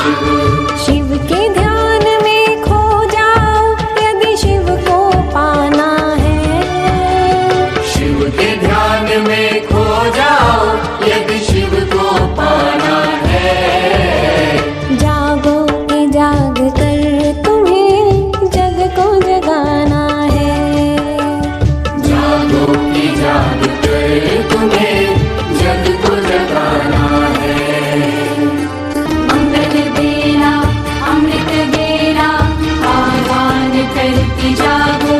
शिव के ध्यान में खो जाओ यदि शिव को पाना है। शिव के ध्यान में खो जाओ यदि शिव को पाना है। जागो के जाग कर तुम्हें जग को जगाना है। जागो के जाग कर तुम्हें जग को जगाना है। मंगल बेला अमृत बेला आह्वान करती जागो।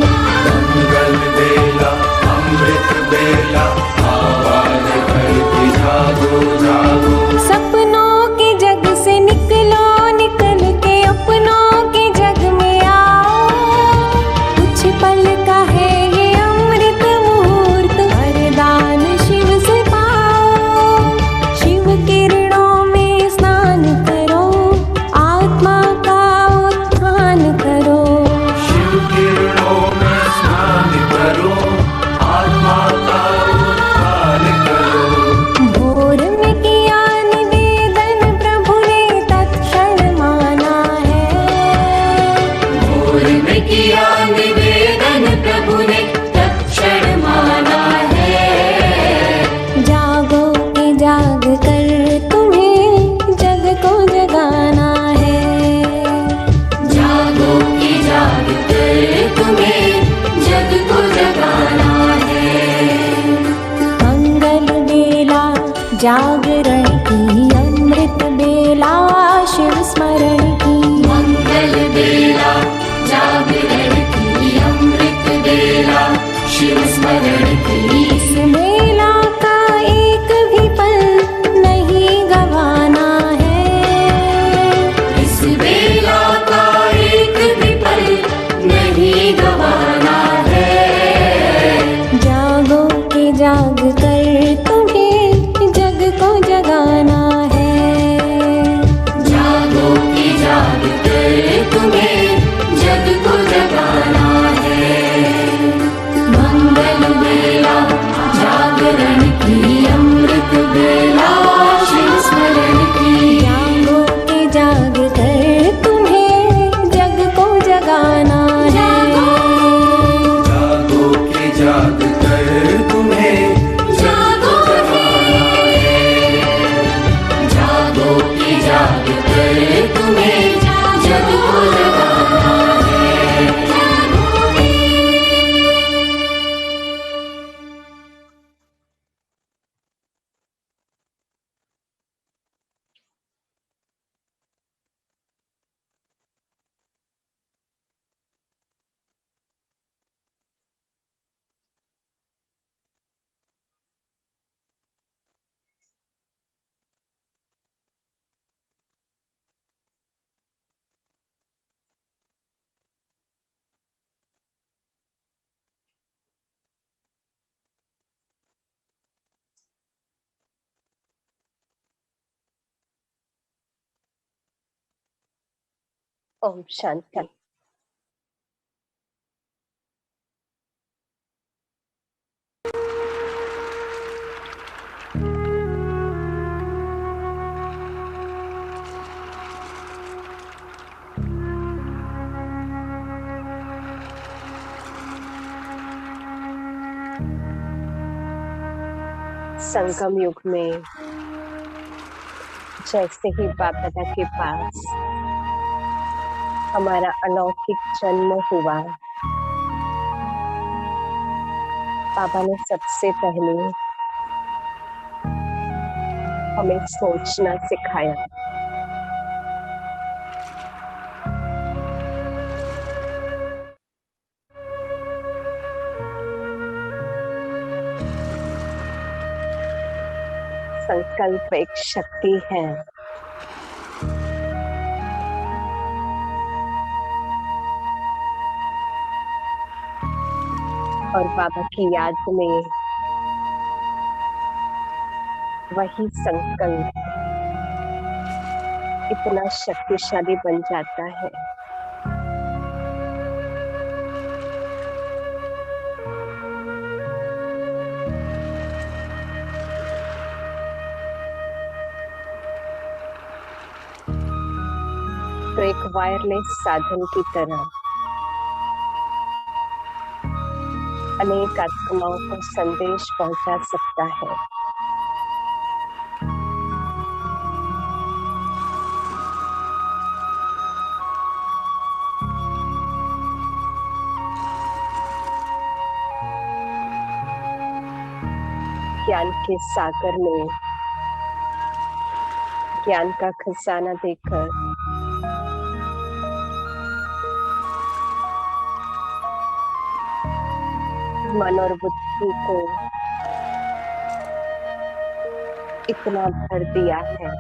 मंगल बेला अमृत बेला आह्वान करती जागो जागो। सपनों के जग से निकलो, निकल के अपनों के जग में आओ। कुछ पल का है ये अमृत मुहूर्त, वरदान शिव से पाओ। शिव किरणों में स्नान करो, आत्मा का उत्थान करो। शिव किरणों में स्नान करो, आत्मा का उत्थान करो। भोर में किया निवेदन प्रभु ने तत्क्षण माना है। भोर में किया निवेदन प्रभु ने तत्क्षण माना है। जागो के जाग कर तुम्हें जग को जगाना है। जागो की जाग कर तुम्हें जग को जगाना है। मंगल बेला जागरण की, अमृत बेला शिव स्मरण की। मंगल बेला जागरण की, अमृत बेला शिव स्मरण की। इस बेला का एक भी पल नहीं गवाना है। इस बेला का एक भी पल नहीं गवाना है। जागो के जाग कर तुम्हें जग को जगाना है। जागो की जाग कर तुम्हें जग को जगाना है। मंगल बेला जागरण की, अमृत बेला शिव स्मरण की। जागो के जाग कर तुम्हें जग को जगाना है। जागो के जाग कर तुम्हें जग को जगाना है। जागो की जाग कर तुम्हें जग को जगाना है। ओम शांति। संगम युग में जैसे ही बाप दादा के पास हमारा अलौकिक जन्म हुआ, बाबा ने सबसे पहले हमें सोचना सिखाया। संकल्प एक शक्ति है। और बाबा की याद में वही संकल्प इतना शक्तिशाली बन जाता है। तो एक वायरलेस साधन की तरह अनेक आत्माओं को संदेश पहुंचा सकता है। ज्ञान के सागर में ज्ञान का खजाना देकर मन और बुद्धि को इतना भर दिया है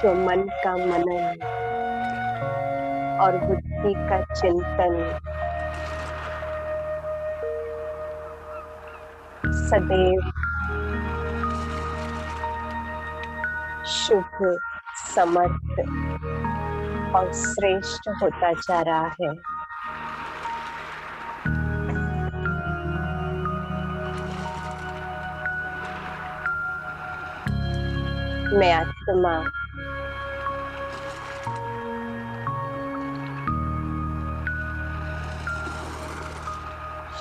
जो मन का मनन और बुद्धि का चिंतन सदैव शुभ, समर्थ और श्रेष्ठ होता जा रहा है। मैं आत्मा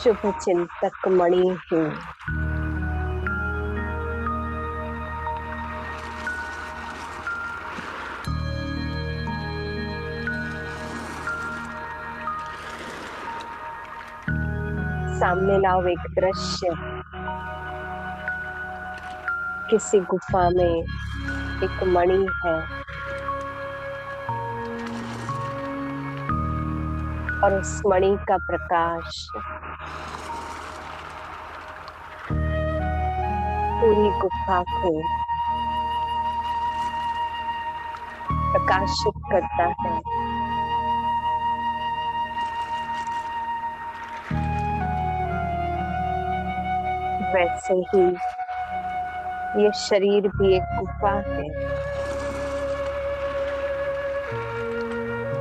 शुभ चिंतक मणि हूँ। सामने लाओ एक दृश्य। किसी गुफा में एक मणि है और उस मणि का प्रकाश पूरी गुफा को प्रकाशित करता है। वैसे ही ये शरीर भी एक गुफा है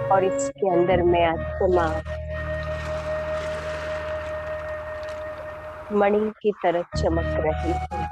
और इसके अंदर में आत्मा मणि की तरह चमक रही है।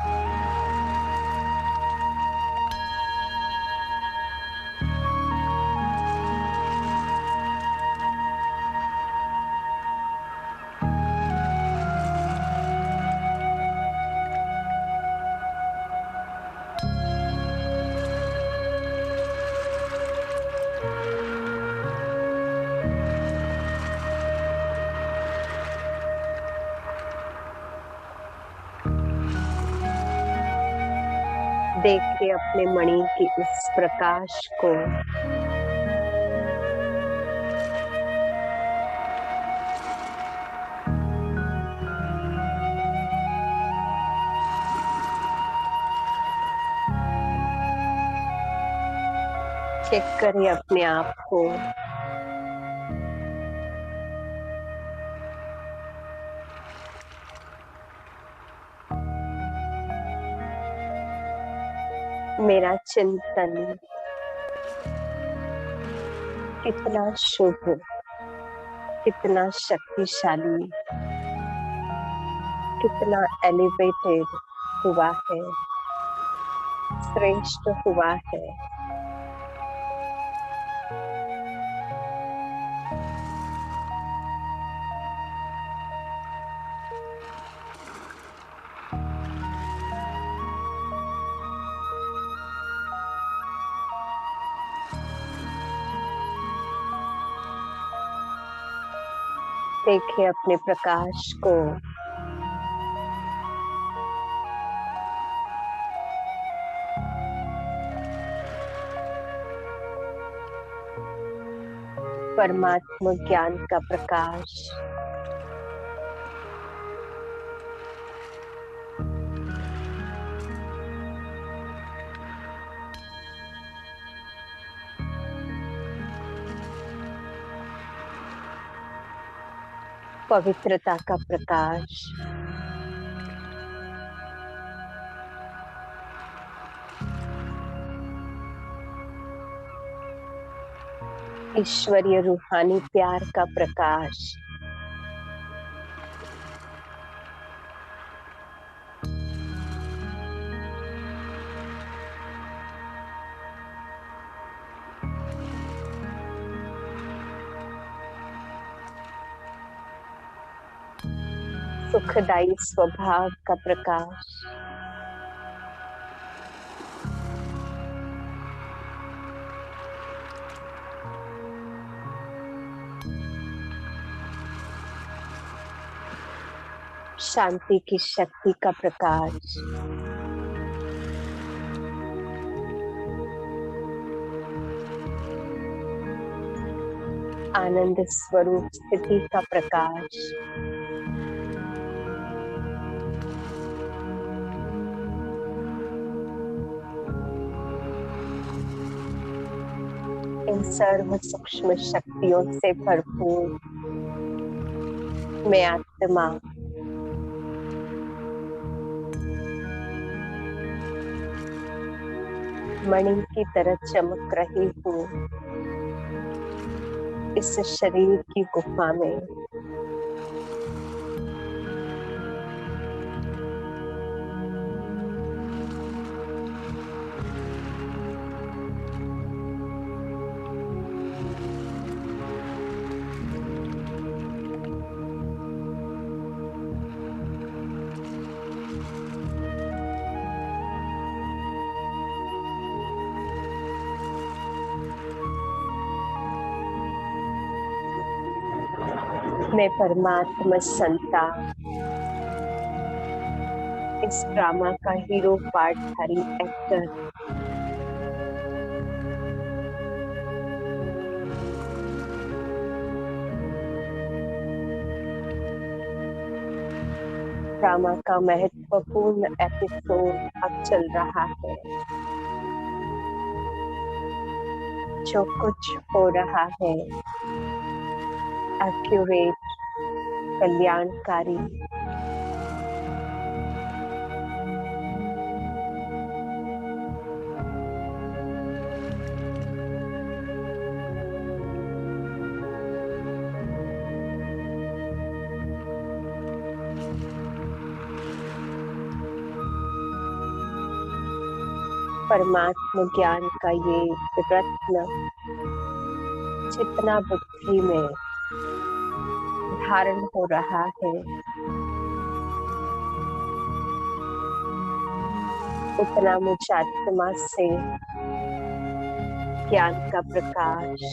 देखिए अपने मणि की इस प्रकाश को। चेक करिए अपने आप को। मेरा चिंतन कितना शुभ, कितना शक्तिशाली, कितना एलिवेटेड हुआ है, श्रेष्ठ हुआ है। देखिए अपने प्रकाश को। परमात्मा ज्ञान का प्रकाश पवित्रता का प्रकाश ईश्वरीय रूहानी प्यार का प्रकाश सुखदायी स्वभाव का प्रकाश शांति की शक्ति का प्रकाश आनंद स्वरूप स्थिति का प्रकाश इन सर्व सूक्ष्म शक्तियों से भरपूर मैं आत्मा मणि की तरह चमक रही हूँ इस शरीर की गुफा में। मैं परमात्मा संतान इस ड्रामा का हीरो पार्टधारी एक्टर ड्रामा का महत्वपूर्ण एपिसोड अब चल रहा है। जो कुछ हो रहा है एक्यूरेट, कल्याणकारी, परमात्म ज्ञान का ये रत्न जितना बुद्धि में धारण हो रहा है उतना मुझ आत्मा से ज्ञान का प्रकाश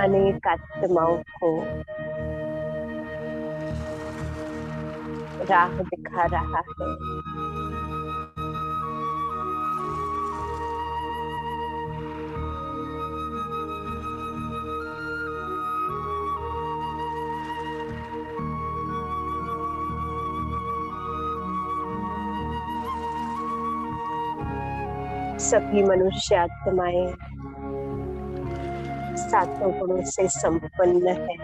अनेक आत्माओं को राह दिखा रहा है। सभी मनुष्य आत्माएं सातों गुणों से संपन्न है।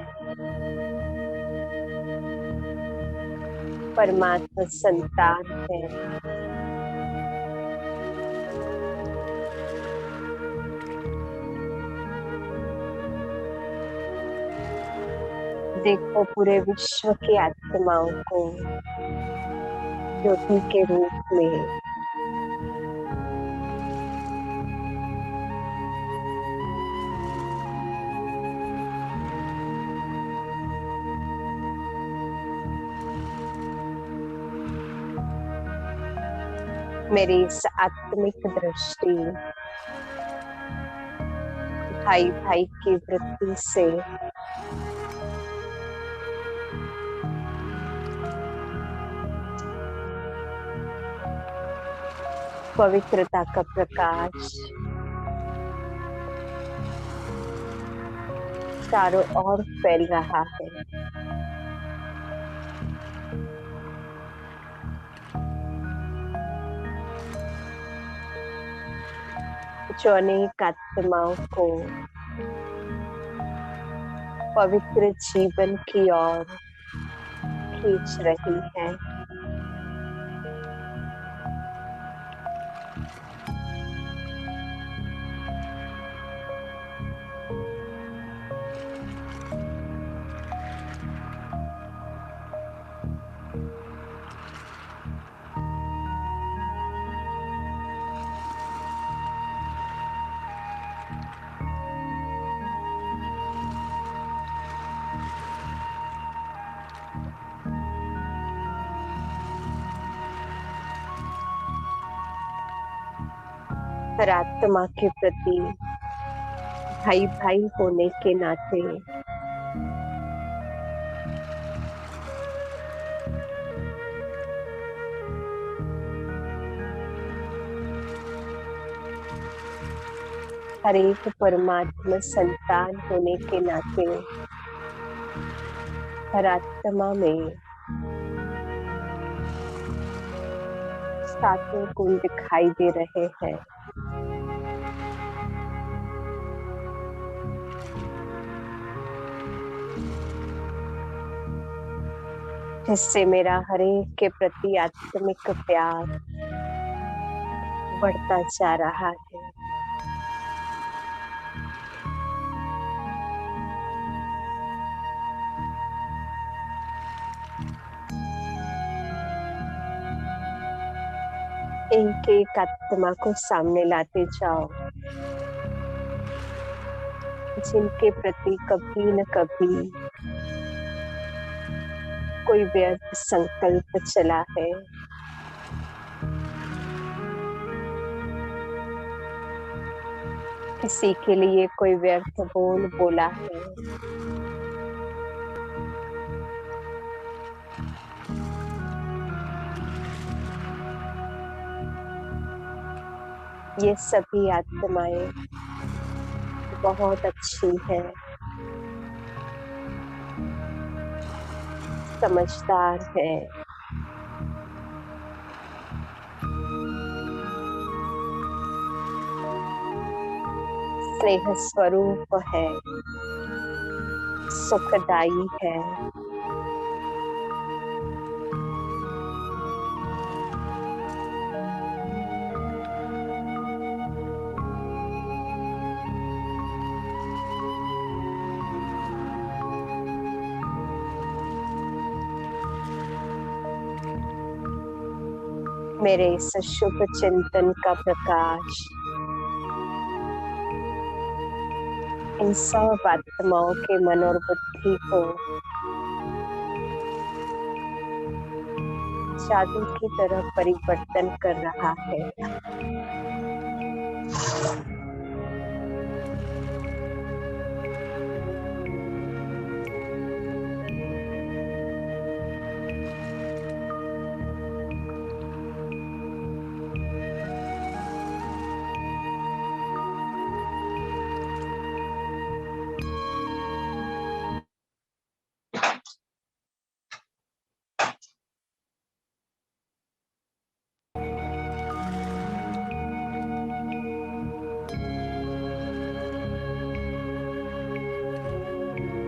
परमात्मा संतान है। देखो पूरे विश्व की आत्माओं को ज्योति के रूप में मेरी इस आत्मिक दृष्टि भाई भाई की वृत्ति से पवित्रता का प्रकाश चारों ओर फैल रहा है। जो अनेक आत्माओं को पवित्र जीवन की ओर खींच रही है। हर आत्मा के प्रति भाई भाई होने के नाते हर एक परमात्मा संतान होने के नाते हर आत्मा में सातों गुण दिखाई दे रहे हैं। जिससे मेरा हर एक के प्रति आत्मिक प्यार बढ़ता जा रहा है। एक एक आत्मा को सामने लाते जाओ, जिनके प्रति कभी न कभी कोई व्यर्थ संकल्प चला है, किसी के लिए कोई व्यर्थ बोल बोला है, ये सभी आत्माएं बहुत अच्छी है, समझदार है, स्नेह स्वरूप है, सुखदाई है। मेरे इस शुभ चिंतन का प्रकाश इन सब आत्माओं के मन और बुद्धि को जादू की तरह परिवर्तन कर रहा है।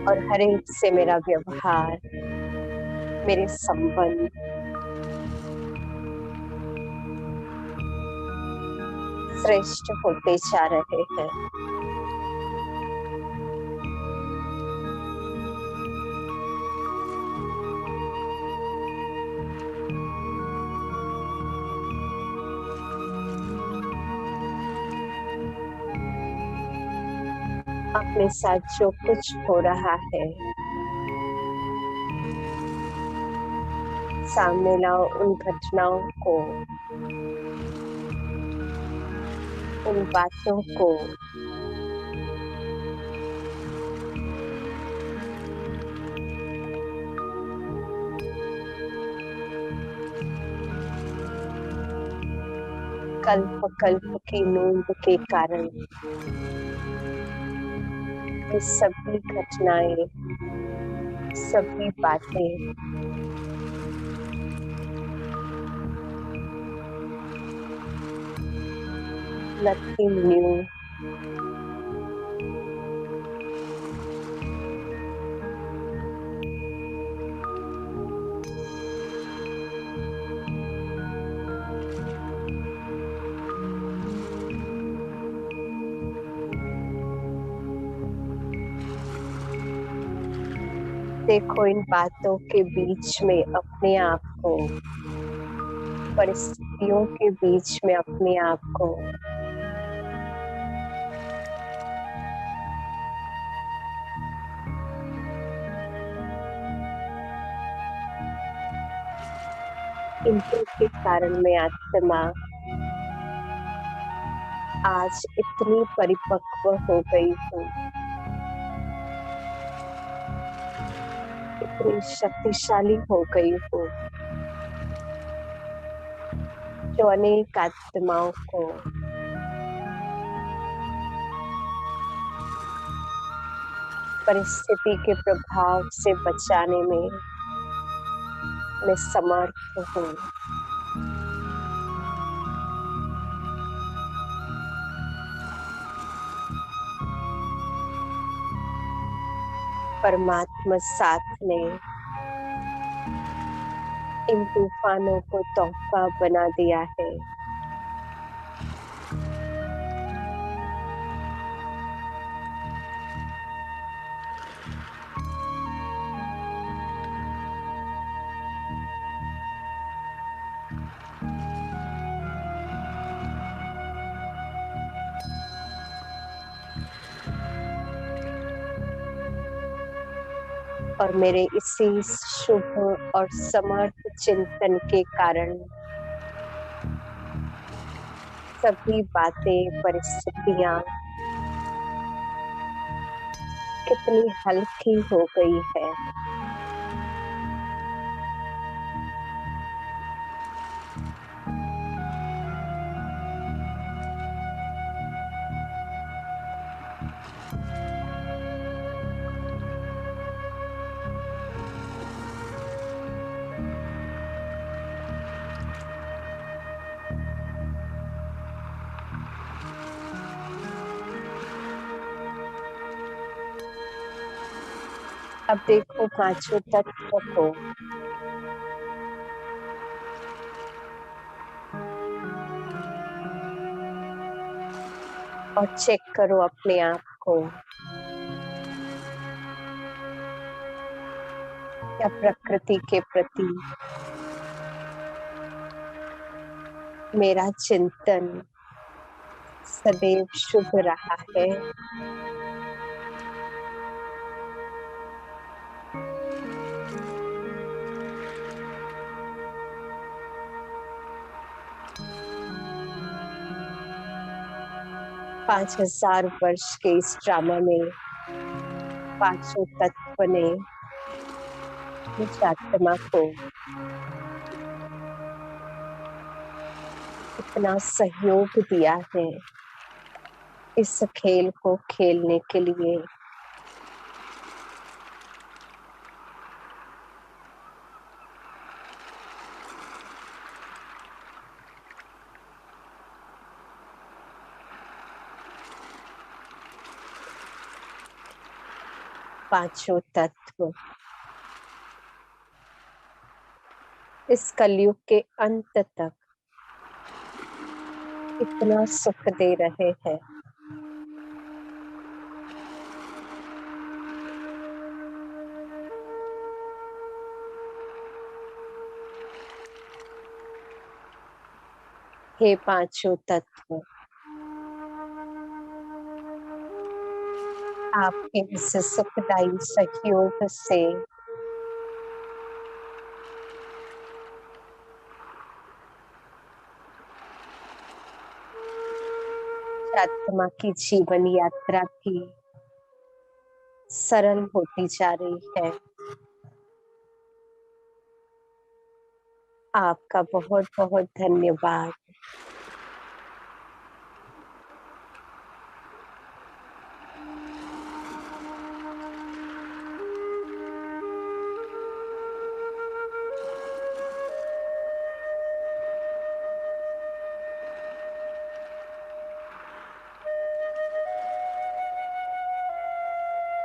और हर एक से मेरा व्यवहार, मेरे संबंध श्रेष्ठ होते जा रहे हैं। अपने साथ जो कुछ हो रहा है सामने लाओ, उन घटनाओं को, उन बातों को कल्प कल्प की नींद के कारण ये सभी घटनाएं, सभी बातें nothing new, देखो इन बातों के बीच में अपने आप को, परिस्थितियों के बीच में अपने आप को इनके कारण में आत्मा आज इतनी परिपक्व हो गई हूँ, इतनी शक्तिशाली हो गई हूँ, जो अनेक आत्माओं को परिस्थिति के प्रभाव से बचाने में मैं समर्थ हूँ। परमात्मा साथ ने इन तूफानों को तोहफा बना दिया है। और मेरे इसी शुभ और समर्थ चिंतन के कारण सभी बातें, परिस्थितियां कितनी हल्की हो गई है। अब देखो पांचों तत्व को, और चेक करो अपने आप को, क्या प्रकृति के प्रति मेरा चिंतन सदैव शुभ रहा है। पांच 5000 वर्ष के इस ड्रामा में पांचों तत्व ने इस आत्मा को इतना सहयोग दिया है इस खेल को खेलने के लिए। पांचों तत्व इस कलयुग के अंत तक इतना सुख दे रहे हैं। हे पांचों तत्व, आपके इस सुखदायी सहयोग से आत्मा की जीवन यात्रा भी सरल होती जा रही है। आपका बहुत बहुत धन्यवाद।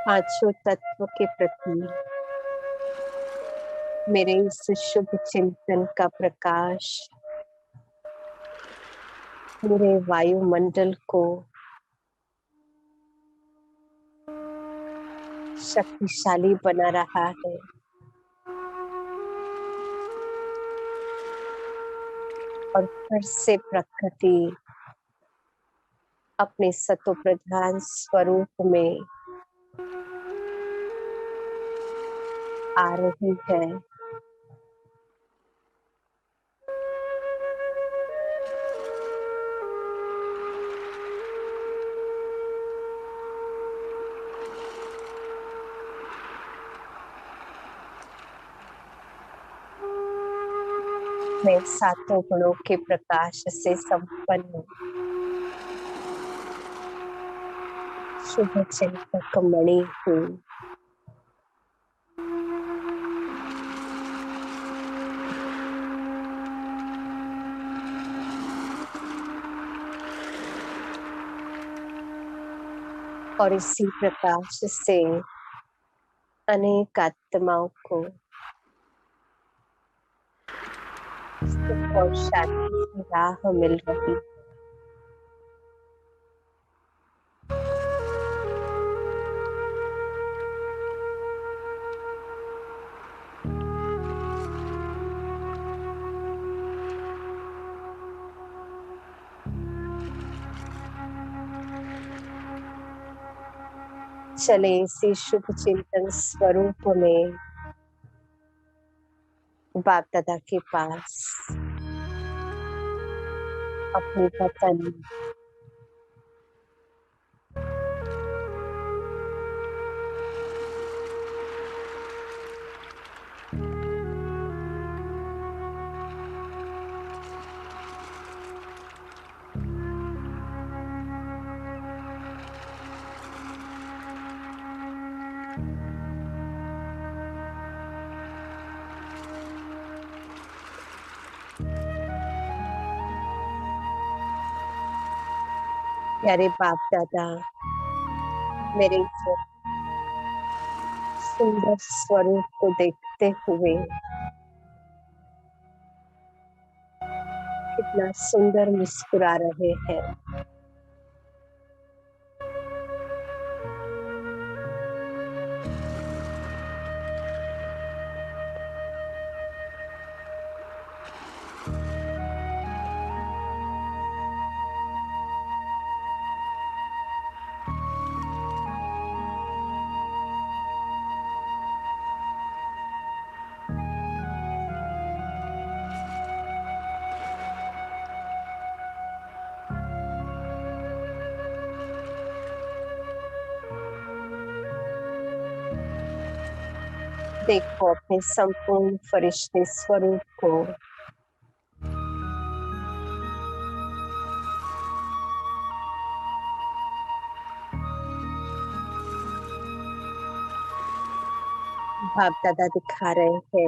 पांचों तत्व के प्रति मेरे इस शुभ चिंतन का प्रकाश पूरे वायुमंडल को शक्तिशाली बना रहा है। और फिर से प्रकृति अपने सतो प्रधान स्वरूप में आ रही है। मैं सातों गुणों के प्रकाश से संपन्न शुभ चिंतक मणि हूँ। और इसी प्रकाश से अनेक आत्माओं को सुख और शांति की राह मिल रही। चले इसी शुभ चिंतन स्वरूप में बाप दादा के पास अपनी वतन प्यारे बाप दादा, मेरे इस सुंदर स्वरूप को देखते हुए कितना सुंदर मुस्कुरा रहे हैं। देखो अपने संपूर्ण फरिश्ते स्वरूप को। बाप दादा दिखा रहे हैं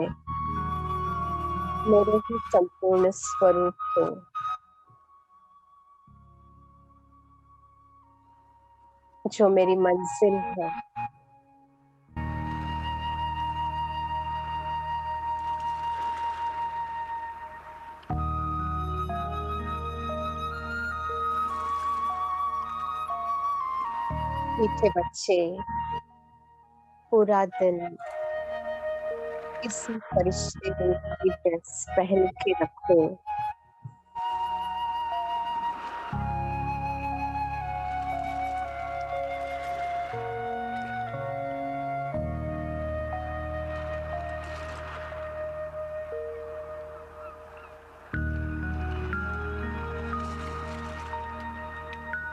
मेरे ही संपूर्ण स्वरूप को, जो मेरी मंजिल है। मीठे बच्चे, पूरा दिन इसी फरिश्ते रूप की ड्रेस पहन के रखो।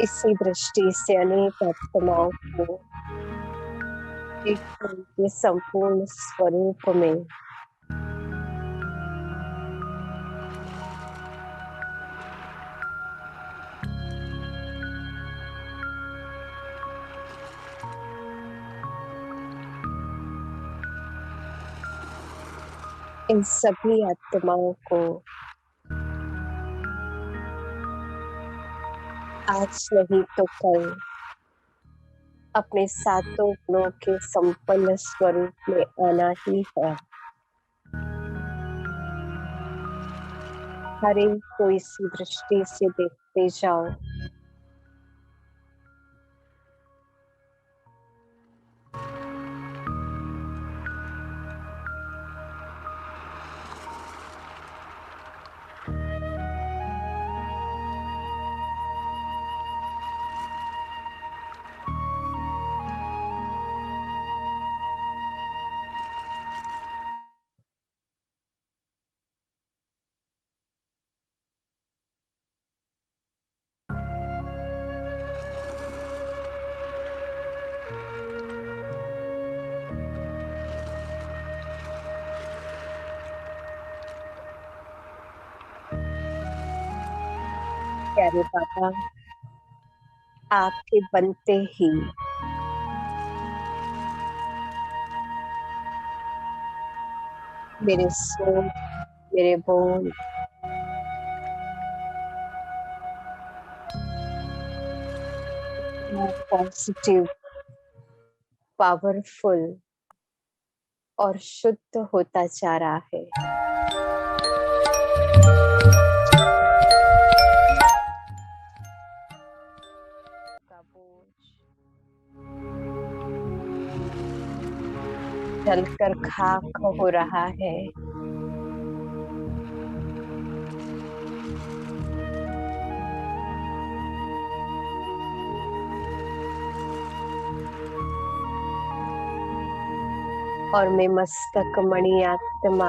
इसी दृष्टि से अनेक आत्माओं को देखो उनके संपूर्ण स्वरूप में। इन सभी आत्माओं को आज नहीं तो कल अपने सातों गुणों के संपन्न स्वरूप में आना ही है। हर एक को इसी दृष्टि से देखते जाओ। प्यारे बाबा, आपके बनते ही मेरे सोच, मेरे बोल पॉजिटिव, पावरफुल और शुद्ध होता जा रहा है। का बोझ जलकर खाक हो रहा है। और मैं मस्तक मणि आत्मा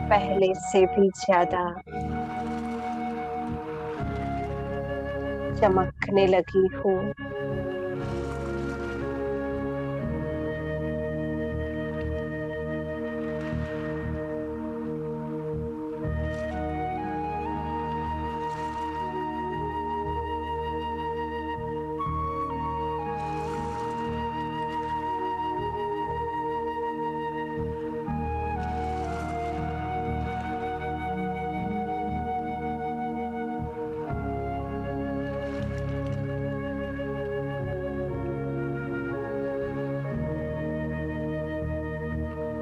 पहले से भी ज्यादा चमकने लगी हूँ।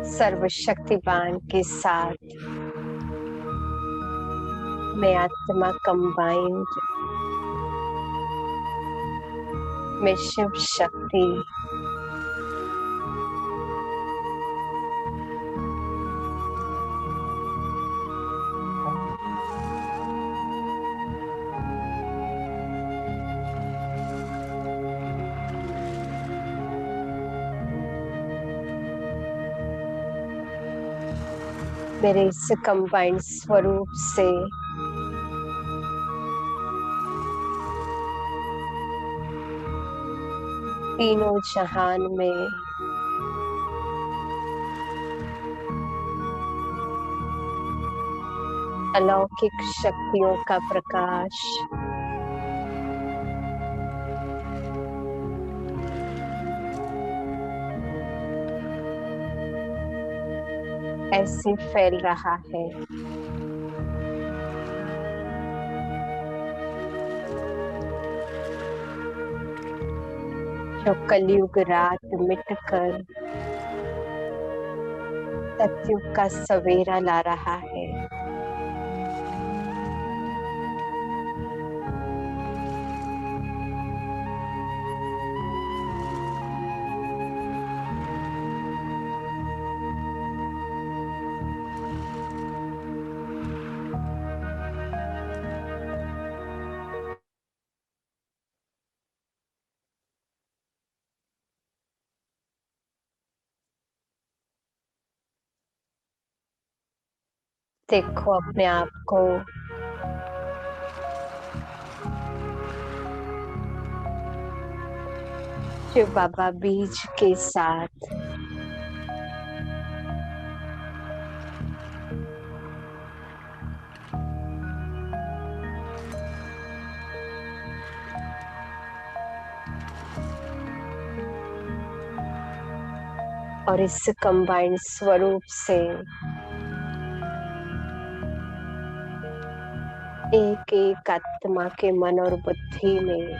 सर्वशक्तिवान के साथ मैं आत्मा कंबाइंड, मैं शिव शक्ति मेरे इस कंबाइंड स्वरूप से तीनों जहान में अलौकिक शक्तियों का प्रकाश ऐसे फैल रहा है जो कलयुग रात मिटकर सतयुग का सवेरा ला रहा है। देखो अपने आप को शिव बाबा बीज के साथ और इस कंबाइंड स्वरूप से एक एक आत्मा के मन और बुद्धि में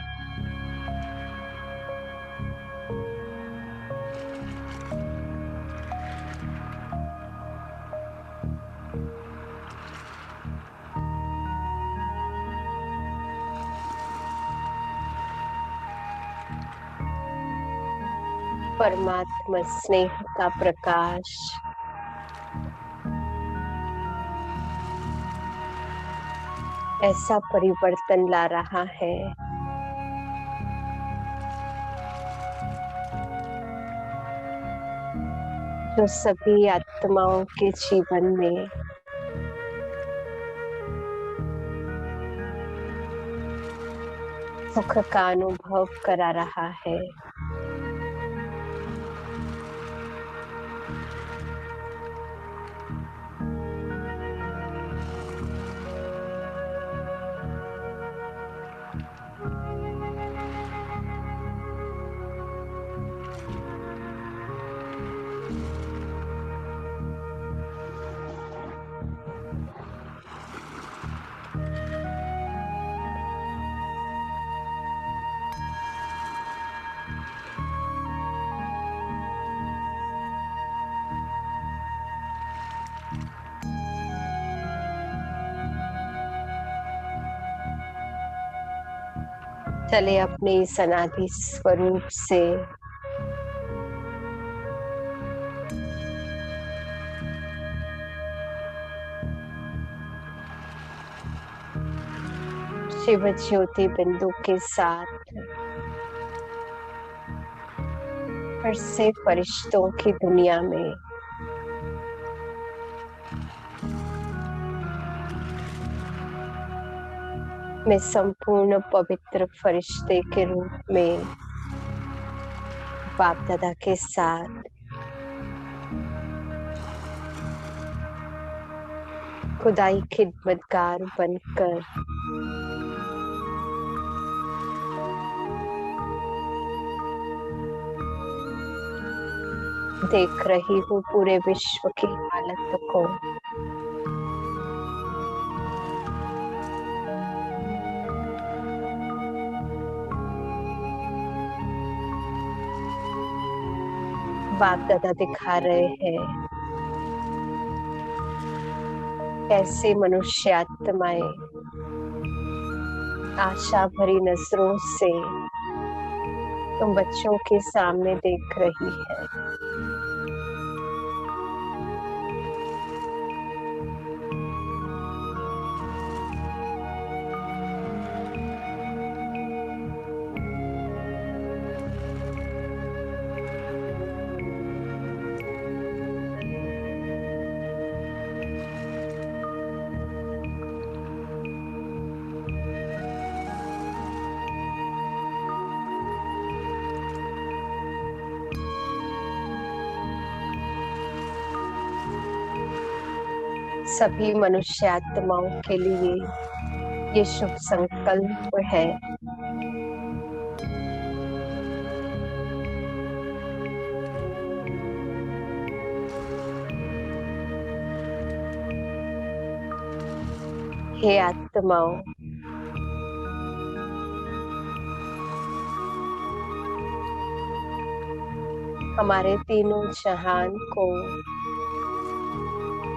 परमात्मा स्नेह का प्रकाश ऐसा परिवर्तन ला रहा है जो सभी आत्माओं के जीवन में सुख का अनुभव करा रहा है। चले अपने इस अनादि स्वरूप से शिव ज्योति बिंदु के साथ फिर से फरिश्तों की दुनिया में मैं संपूर्ण पवित्र फरिश्ते के रूप में बाप दादा के साथ खुदाई खिदमतगार बनकर देख रही हूँ पूरे विश्व की हालत को। बाप दादा दिखा रहे हैं कैसे मनुष्य आत्माएं आशा भरी नजरों से तुम बच्चों के सामने देख रही है। सभी मनुष्य आत्माओं के लिए ये शुभ संकल्प है हे आत्माओं, हमारे तीनों जहान को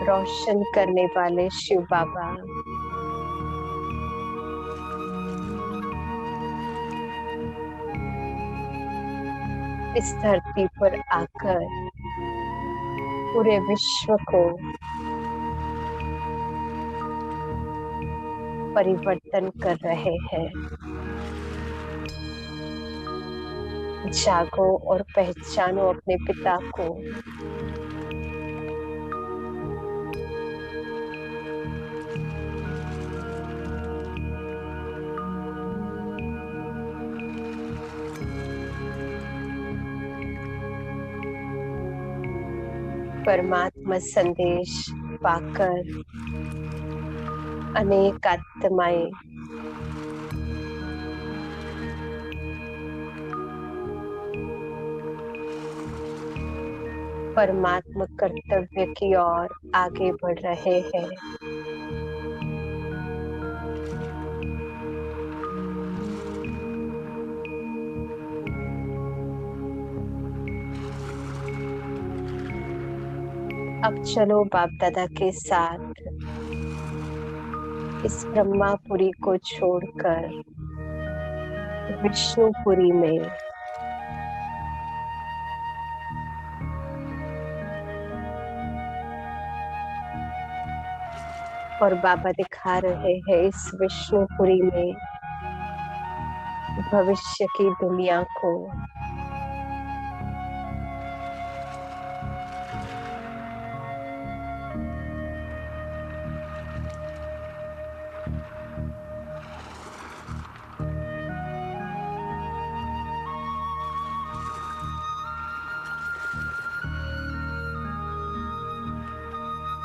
रोशन करने वाले शिव बाबा इस धरती पर आकर पूरे विश्व को परिवर्तन कर रहे हैं। जागो और पहचानो अपने पिता को। परमात्मा संदेश पाकर अनेक आत्माएं परमात्मा कर्तव्य की ओर आगे बढ़ रहे हैं। अब चलो बाप दादा के साथ इस ब्रह्मापुरी को छोड़कर विष्णुपुरी में और बाबा दिखा रहे हैं इस विष्णुपुरी में भविष्य की दुनिया को।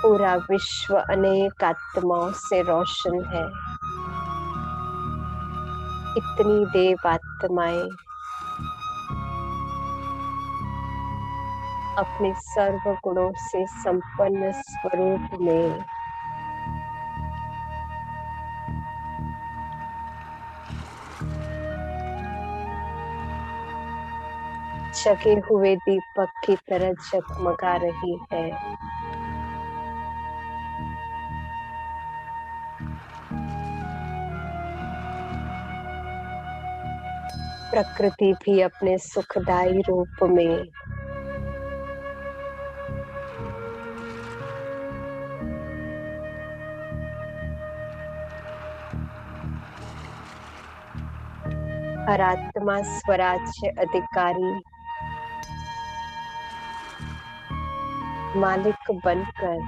पूरा विश्व अनेक आत्माओं से रोशन है। इतनी देव आत्माएं अपने सर्व गुणों से संपन्न स्वरूप में जगे हुए दीपक की तरह जगमगा रही है। प्रकृति भी अपने सुखदायी रूप में हर आत्मा स्वराज्य अधिकारी मालिक बनकर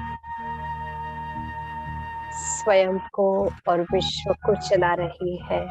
स्वयं को और विश्व को चला रही है।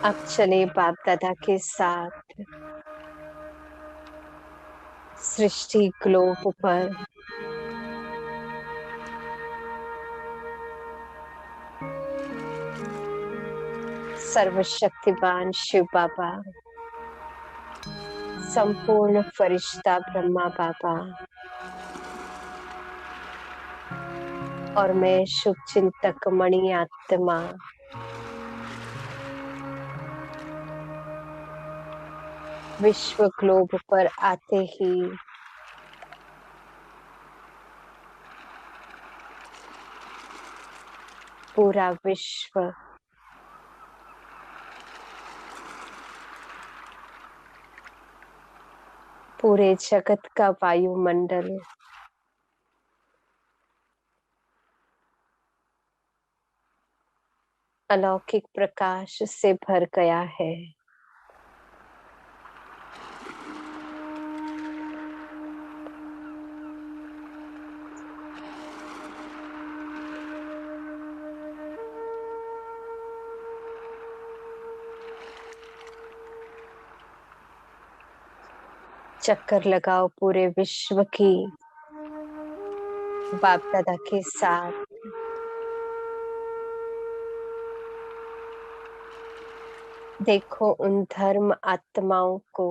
अब चले बाप दादा के साथ सृष्टि ग्लोब पर सर्वशक्तिमान शिव बाबा, संपूर्ण फरिश्ता ब्रह्मा बाबा और मैं शुभ चिंतक मणि आत्मा विश्व ग्लोब पर आते ही पूरा विश्व पूरे जगत का वायुमंडल अलौकिक प्रकाश से भर गया है। चक्कर लगाओ पूरे विश्व की बाप दादा के साथ। देखो उन धर्म आत्माओं को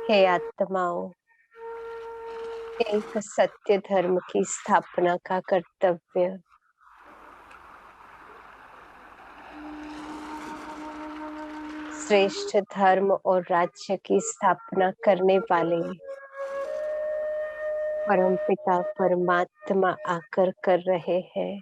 हे आत्माओं, एक सत्य धर्म की स्थापना का कर्तव्य श्रेष्ठ धर्म और राज्य की स्थापना करने वाले परमपिता परमात्मा आकर कर रहे हैं।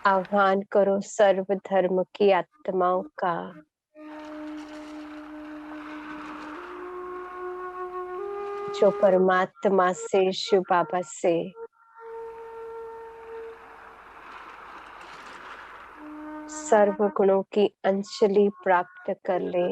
आह्वान करो सर्व धर्म की आत्माओं का, जो परमात्मा से शिव बाबा से सर्व गुणों की अंजलि प्राप्त कर ले।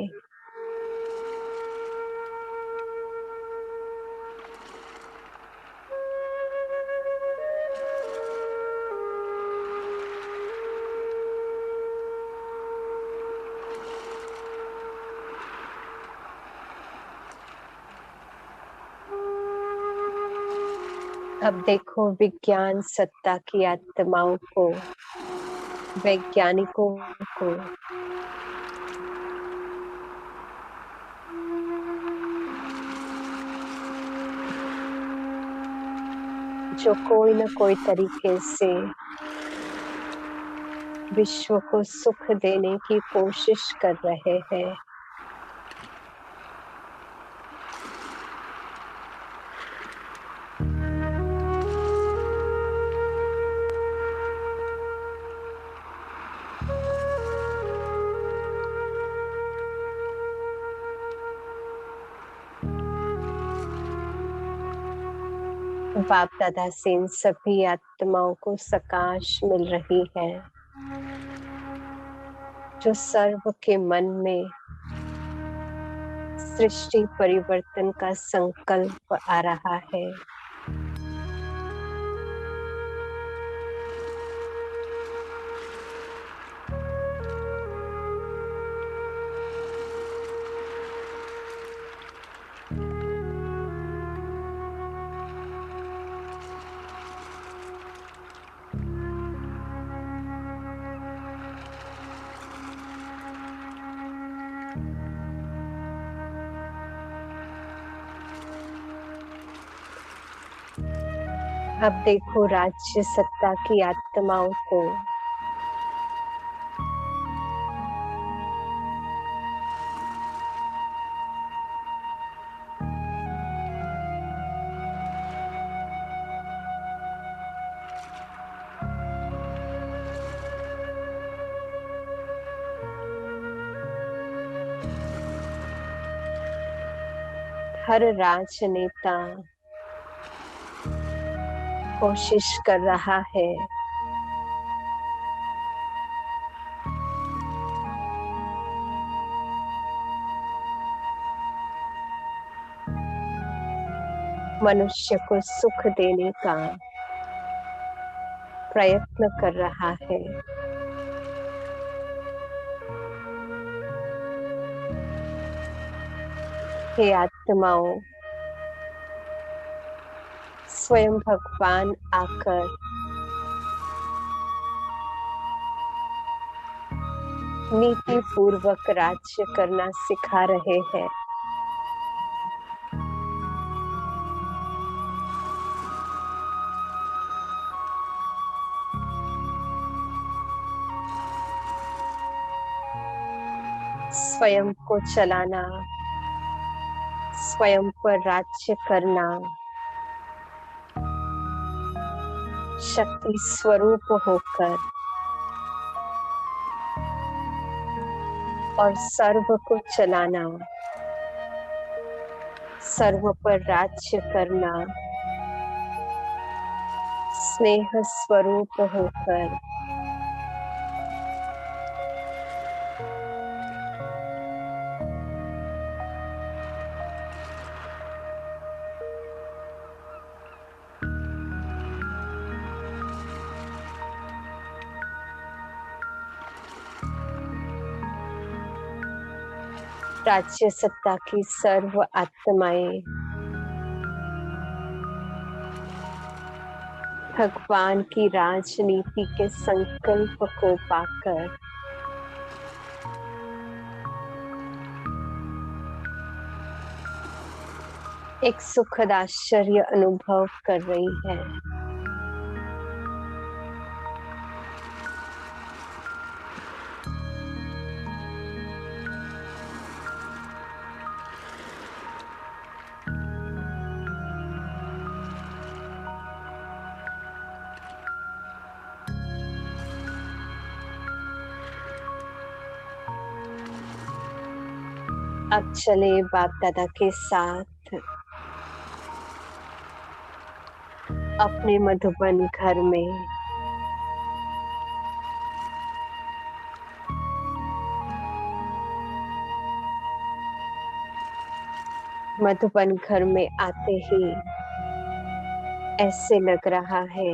अब देखो विज्ञान सत्ता की आत्माओं को, वैज्ञानिकों को जो कोई न कोई तरीके से विश्व को सुख देने की कोशिश कर रहे हैं। बाप दादा से इन सभी आत्माओं को सकाश मिल रही है। जो सर्व के मन में सृष्टि परिवर्तन का संकल्प आ रहा है। अब देखो राज्य सत्ता की आत्माओं को हर राजनेता कोशिश कर रहा है मनुष्य को सुख देने का प्रयत्न कर रहा है। हे आत्माओं, स्वयं भगवान आकर नीति पूर्वक राज्य करना सिखा रहे हैं। स्वयं को चलाना, स्वयं पर राज्य करना, शक्ति स्वरूप होकर और सर्व को चलाना, सर्व पर राज्य करना, स्नेह स्वरूप होकर राज्य सत्ता की सर्व आत्माएं भगवान की राजनीति के संकल्प को पाकर एक सुखद आश्चर्य अनुभव कर रही है। अब चले बाप दादा के साथ अपने मधुबन घर में। मधुबन घर में आते ही ऐसे लग रहा है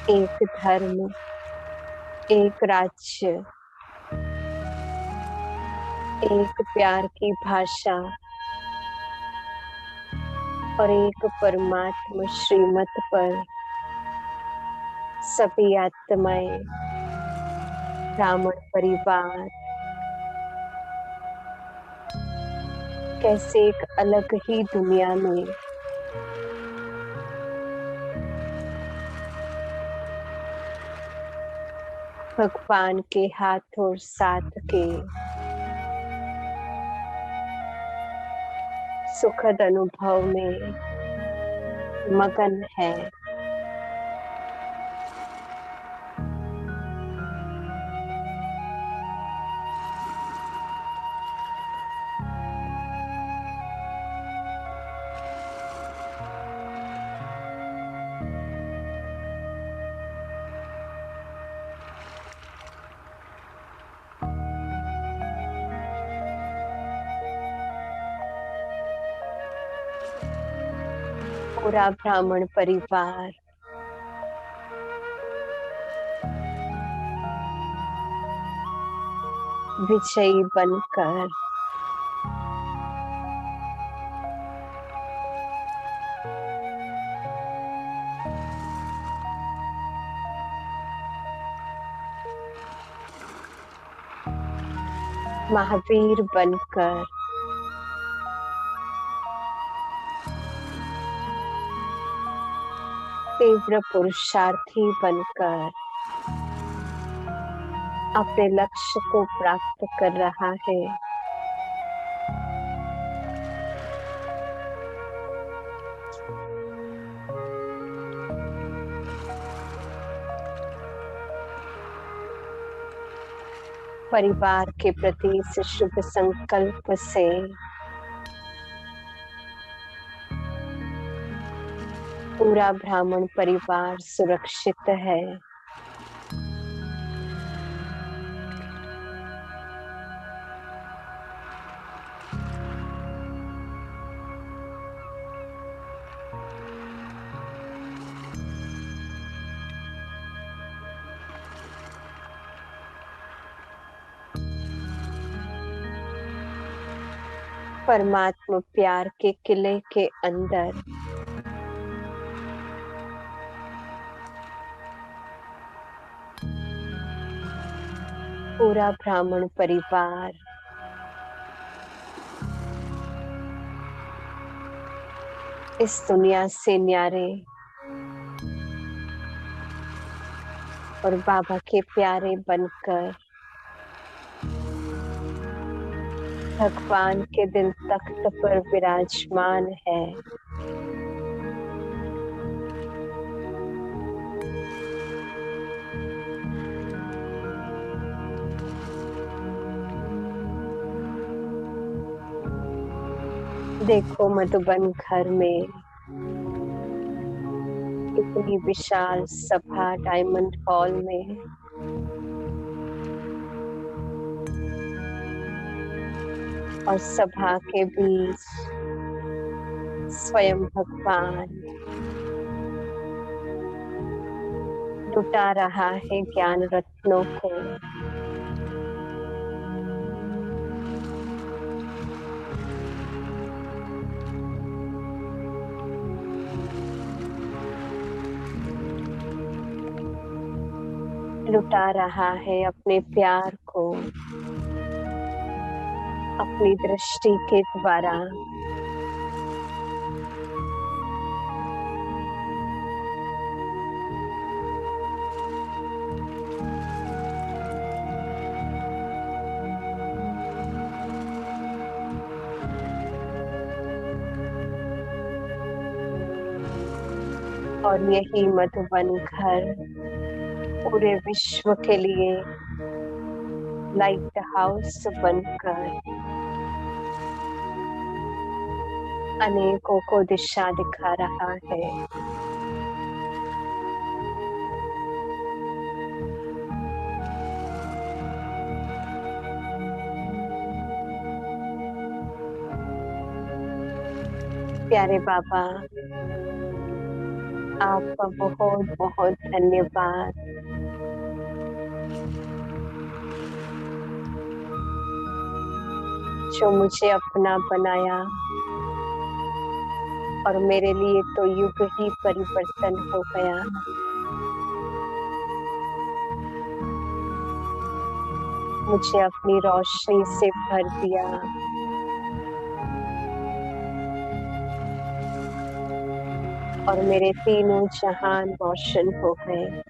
एक धर्म, एक राज्य, एक प्यार की भाषा और एक परमात्मा श्रीमत पर सभी आत्माएं, ब्राह्मण परिवार कैसे एक अलग ही दुनिया में भगवान के हाथ और साथ के सुखद अनुभव में मगन है। पूरा ब्राह्मण परिवार विजयी बनकर महावीर बनकर तीव्र पुरुषार्थी बनकर अपने लक्ष्य को प्राप्त कर रहा है। परिवार के प्रति इस शुभ संकल्प से पूरा ब्राह्मण परिवार सुरक्षित है। परमात्मा प्यार के किले के अंदर पूरा ब्राह्मण परिवार इस दुनिया से न्यारे और बाबा के प्यारे बनकर भगवान के दिल तख्त पर विराजमान है। देखो मधुबन घर में इतनी विशाल सभा डायमंड हॉल में और सभा के बीच स्वयं भगवान लुटा रहा है ज्ञान रत्नों को। लुटा रहा है अपने प्यार को अपनी दृष्टि के द्वारा। और यही मधुबन घर पूरे विश्व के लिए लाइट हाउस बनकर अनेकों को दिशा दिखा रहा है। प्यारे बाबा, आपका बहुत बहुत धन्यवाद। जो मुझे अपना बनाया और मेरे लिए तो युग ही परिवर्तन हो गया। मुझे अपनी रोशनी से भर दिया और मेरे तीनों जहान रोशन हो गए।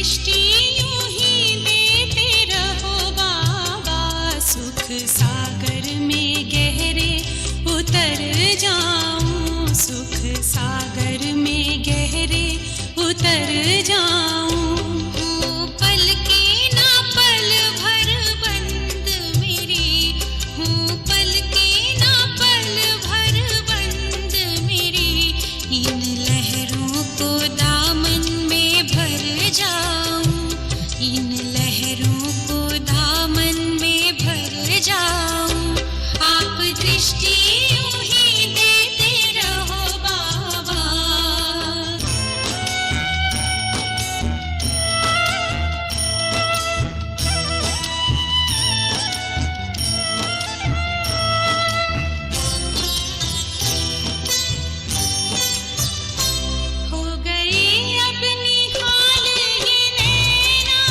दृष्टि यूं ही देते रहो बाबा, सुख सागर में गहरे उतर जाऊं, सुख सागर में गहरे उतर जाऊं। हूँ पल की ना पल भर बंद मेरी, हूँ पल की ना पल भर बंद मेरी, इन लहरों को दामन में भर जाऊं, इन लहरों को दामन में भर जाऊं। आप दृष्टि यूं ही देते रहो बाबा। हो गई अब निहाल ये नैना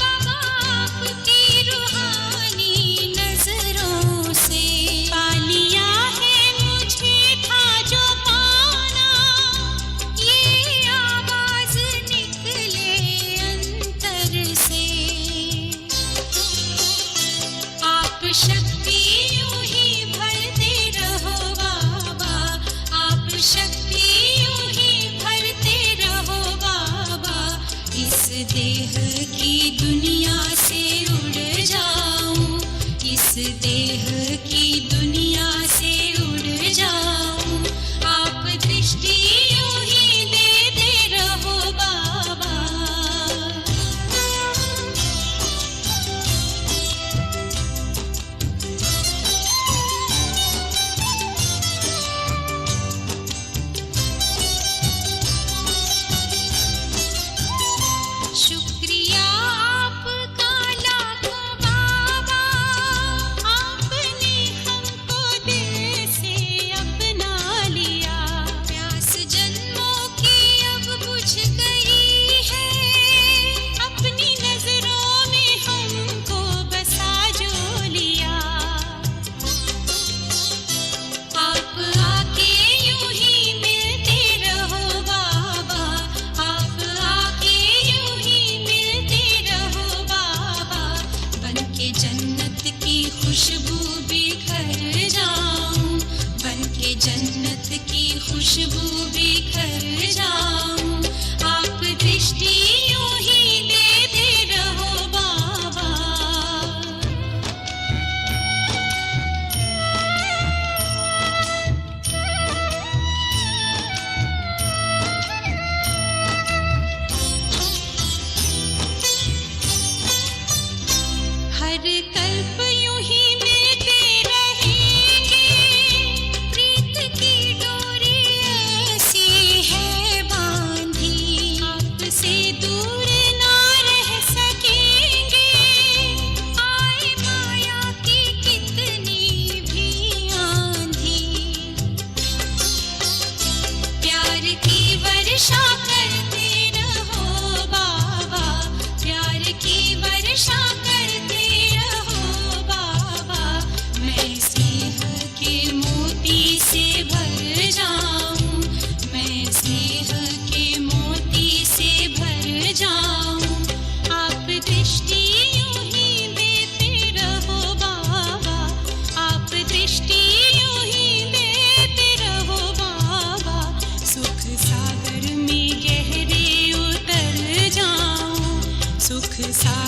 बाबा आपकी रूहानी नजरों से, पा लिया है मुझे था जो पाना, ये आवाज निकले अंतर से। आप शक्ति यूं ही भरते रहो बाबा, आप शक्ति यूं ही भरते रहो बाबा। इस देह की दुनिया से उड़ जाऊं, इस देह की दुनिया से उड़ जाऊं। आप दृष्टि यूं ही देते रहो बाबा। शुक्रिया आपका लाखों बाबा, आपने हमको दिल से अपना लिया। प्यास जन्मों की अब बुझ गई है, अपनी नजरों में हमको बसा जो लिया। आप आके यूं ही मिलते रहो बाबा, आप आके यूं ही मिलते रहो बाबा। बनके जन्नत की खुशबू बिखर जाऊं, बनके जन्नत की खुशबू बिखर जाऊं। आप दृष्टि यूं ही देते रहो बाबा। हर कल्प यूं ही मिलते रहेंगे, प्रीत की डोरी ऐसी है बांधी, आपसे दूर ना रह सकेंगे। आए माया की कितनी भी आंधी, प्यार की वर्षा करते रहो बाबा, प्यार की वर्षा करते रहो बाबा। मैं स्नेह के मोती से भर जाऊं, मैं स्नेह के मोती से भर जाऊं। आप दृष्टि यूं ही देते रहो बाबा, आप दृष्टि यूं ही देते रहो बाबा। सुख सागर में गहरे उतर जाऊं, सुख सागर